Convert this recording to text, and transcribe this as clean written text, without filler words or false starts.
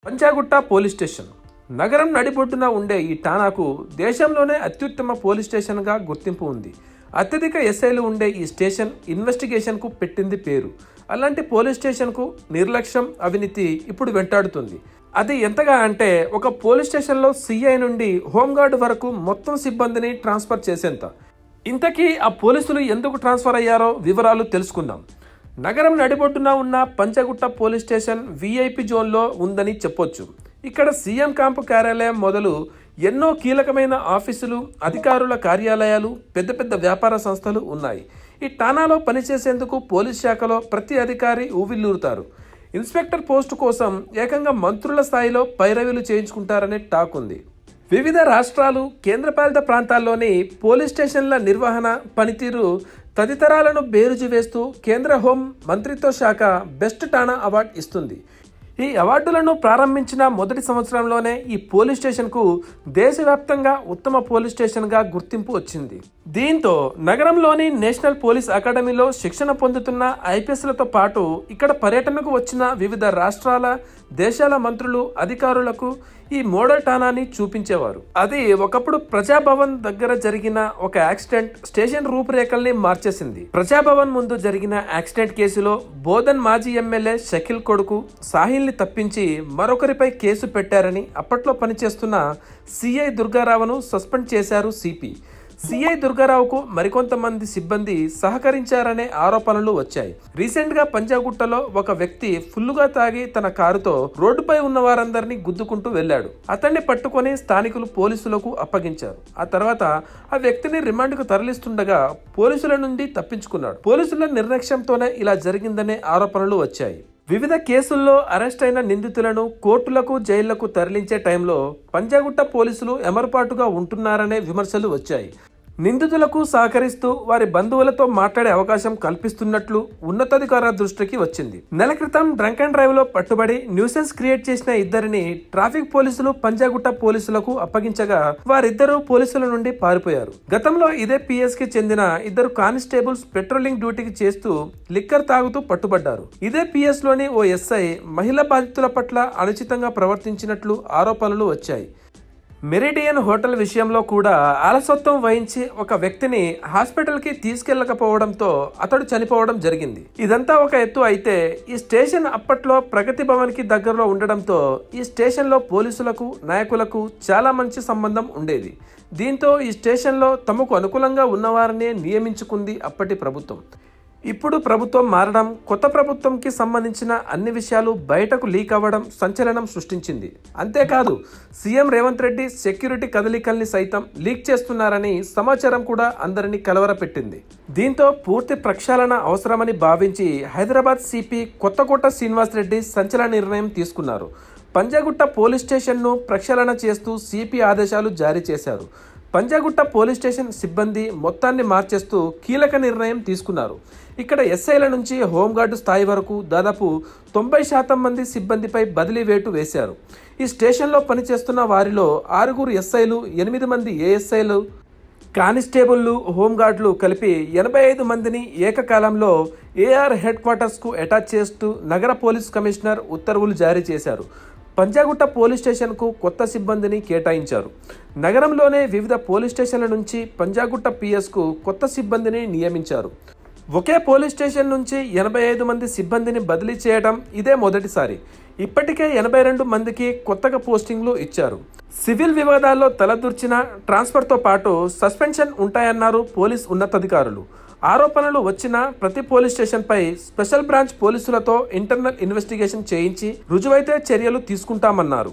Panjagutta police station నగరం నడిబొడ్డున ఉండే ఈ ఠాణాకు దేశంలోనే అత్యుత్తమ పోలీస్ స్టేషన్గా గుర్తింపు ఉంది. అత్యధిక ఎస్ఐలు ఉండే ఈ స్టేషన్ ఇన్వెస్టిగేషన్కు పెట్టింది పేరు. అలాంటి పోలీస్ స్టేషన్కు నిర్లక్ష్యం, అవినీతి ఇప్పుడు వెంటాడుతుంది. అది ఎంతగా అంటే ఒక పోలీస్ స్టేషన్లో సిఐ నుండి హోంగార్డ్ వరకు మొత్తం సిబ్బందిని ట్రాన్స్ఫర్ చేసేంత. ఇంతకీ ఆ పోలీసులు ఎందుకు ట్రాన్స్ఫర్ అయ్యారో వివరాలు తెలుసుకుందాం. నగరం నడిబొడ్డున ఉన్న పంజాగుట్ట పోలీస్ స్టేషన్ విఐపి జోన్లో ఉందని చెప్పొచ్చు. ఇక్కడ సీఎం క్యాంపు కార్యాలయం మొదలు ఎన్నో కీలకమైన ఆఫీసులు, అధికారుల కార్యాలయాలు, పెద్ద పెద్ద వ్యాపార సంస్థలు ఉన్నాయి. ఈ ఠాణాలో పనిచేసేందుకు పోలీస్ శాఖలో ప్రతి అధికారి ఊవిల్లూరుతారు. ఇన్స్పెక్టర్ పోస్టు కోసం ఏకంగా మంత్రుల స్థాయిలో పైరవీలు చేయించుకుంటారనే టాక్ ఉంది. వివిధ రాష్ట్రాలు, కేంద్రపాలిత ప్రాంతాల్లోని పోలీస్ స్టేషన్ల నిర్వహణ, పనితీరు తదితరాలను బేరుజు వేస్తూ కేంద్ర హోం మంత్రిత్వ శాఖ బెస్ట్ ఠాణా అవార్డు ఇస్తుంది. ఈ అవార్డులను ప్రారంభించిన మొదటి సంవత్సరంలోనే ఈ పోలీస్ స్టేషన్కు దేశవ్యాప్తంగా ఉత్తమ పోలీస్ స్టేషన్గా గుర్తింపు వచ్చింది. దీంతో నగరంలోని నేషనల్ పోలీస్ అకాడమీలో శిక్షణ పొందుతున్న ఐపీఎస్లతో పాటు ఇక్కడ పర్యటనకు వచ్చిన వివిధ రాష్ట్రాల, దేశాల మంత్రులు, అధికారులకు ఈ మోడల్ ఠాణాని చూపించేవారు. అది ఒకప్పుడు ప్రజాభవన్ దగ్గర జరిగిన ఒక యాక్సిడెంట్ స్టేషన్ రూపురేఖల్ని మార్చేసింది. ప్రజాభవన్ ముందు జరిగిన యాక్సిడెంట్ కేసులో బోధన్ మాజీ ఎమ్మెల్యే షకీల్ కొడుకు సాహిల్ని తప్పించి మరొకరిపై కేసు పెట్టారని అప్పట్లో పనిచేస్తున్న సిఐ దుర్గారావును సస్పెండ్ చేశారు సిపి. సిఐ దుర్గారావుకు మరికొంతమంది సిబ్బంది సహకరించారనే ఆరోపణలు వచ్చాయి. రీసెంట్ గా పంజాగుట్టలో ఒక వ్యక్తి ఫుల్లుగా తాగి తన కారుతో రోడ్డుపై ఉన్న వారందరినీ గుద్దుకుంటూ వెళ్లాడు. అతన్ని పట్టుకొని స్థానికులు పోలీసులకు అప్పగించారు. ఆ తర్వాత ఆ వ్యక్తిని రిమాండ్కు తరలిస్తుండగా పోలీసుల నుండి తప్పించుకున్నాడు. పోలీసుల నిర్లక్ష్యంతోనే ఇలా జరిగిందనే ఆరోపణలు వచ్చాయి. వివిధ కేసుల్లో అరెస్ట్ అయిన నిందితులను కోర్టులకు, జైళ్లకు తరలించే టైంలో పంజాగుట్ట పోలీసులు ఎమరుపాటుగా ఉంటున్నారనే విమర్శలు వచ్చాయి. నిందితులకు సహకరిస్తూ వారి బంధువులతో మాట్లాడే అవకాశం కల్పిస్తున్నట్లు ఉన్నతాధికారుల దృష్టికి వచ్చింది. నెల క్రితం డ్రంక్ అండ్ డ్రైవ్ లో పట్టుబడి న్యూసెన్స్ క్రియేట్ చేసిన ఇద్దరిని ట్రాఫిక్ పోలీసులు పంజాగుట్ట పోలీసులకు అప్పగించగా వారిద్దరూ పోలీసుల నుండి పారిపోయారు. గతంలో ఇదే పిఎస్ కి చెందిన ఇద్దరు కానిస్టేబుల్స్ పెట్రోలింగ్ డ్యూటీకి చేస్తూ లిక్కర్ తాగుతూ పట్టుబడ్డారు. ఇదే పిఎస్ లోని ఓ ఎస్ఐ మహిళా బాధితుల పట్ల అనుచితంగా ప్రవర్తించినట్లు ఆరోపణలు వచ్చాయి. మెరిడియన్ హోటల్ విషయంలో కూడా అలసత్వం వహించి ఒక వ్యక్తిని హాస్పిటల్కి తీసుకెళ్లకపోవడంతో అతడు చనిపోవడం జరిగింది. ఇదంతా ఒక ఎత్తు అయితే, ఈ స్టేషన్ అప్పట్లో ప్రగతి భవన్ కి దగ్గరలో ఉండడంతో ఈ స్టేషన్లో పోలీసులకు, నాయకులకు చాలా మంచి సంబంధం ఉండేది. దీంతో ఈ స్టేషన్లో తమకు అనుకూలంగా ఉన్నవారినే నియమించుకుంది అప్పటి ప్రభుత్వం. ఇప్పుడు ప్రభుత్వం మారడం, కొత్త ప్రభుత్వంకి సంబంధించిన అన్ని విషయాలు బయటకు లీక్ అవ్వడం సంచలనం సృష్టించింది. అంతేకాదు సీఎం రేవంత్ రెడ్డి సెక్యూరిటీ కదలికల్ని సైతం లీక్ చేస్తున్నారని సమాచారం కూడా అందరినీ కలవరపెట్టింది. దీంతో పూర్తి ప్రక్షాళన అవసరమని భావించి హైదరాబాద్ సిపి కొత్తకోట శ్రీనివాస్ రెడ్డి సంచలన నిర్ణయం తీసుకున్నారు. పంజాగుట్ట పోలీస్ స్టేషన్ను ప్రక్షాళన చేస్తూ సిపి ఆదేశాలు జారీ చేశారు. పంజాగుట్ట పోలీస్ స్టేషన్ సిబ్బంది మొత్తాన్ని మార్చేస్తూ కీలక నిర్ణయం తీసుకున్నారు. ఇక్కడ ఎస్ఐల నుంచి హోంగార్డు స్థాయి వరకు దాదాపు 90% మంది సిబ్బందిపై బదిలీ వేటు వేశారు. ఈ స్టేషన్లో పనిచేస్తున్న వారిలో 6 ఎస్ఐలు, 8 మంది ఏఎస్ఐలు, కానిస్టేబుళ్లు, హోంగార్డులు కలిపి 85 మందిని ఏకకాలంలో ఏఆర్ హెడ్ క్వార్టర్స్కు అటాచ్ చేస్తూ నగర పోలీస్ కమిషనర్ ఉత్తర్వులు జారీ చేశారు. పంజాగుట్ట పోలీస్ స్టేషన్కు కొత్త సిబ్బందిని కేటాయించారు. నగరంలోనే వివిధ పోలీస్ స్టేషన్ల నుంచి పంజాగుట్ట పిఎస్కు కొత్త సిబ్బందిని నియమించారు. ఒకే పోలీస్ స్టేషన్ నుంచి 85 మంది సిబ్బందిని బదిలీ చేయడం ఇదే మొదటిసారి. ఇప్పటికే 82 మందికి కొత్తగా పోస్టింగ్లు ఇచ్చారు. సివిల్ వివాదాల్లో తలదూర్చిన ట్రాన్స్ఫర్తో పాటు సస్పెన్షన్ ఉంటాయన్నారు పోలీస్ ఉన్నతాధికారులు. ఆరోపణలు వచ్చిన ప్రతి పోలీస్ స్టేషన్పై స్పెషల్ బ్రాంచ్ పోలీసులతో ఇంటర్నల్ ఇన్వెస్టిగేషన్ చేయించి రుజువైతే చర్యలు తీసుకుంటామన్నారు.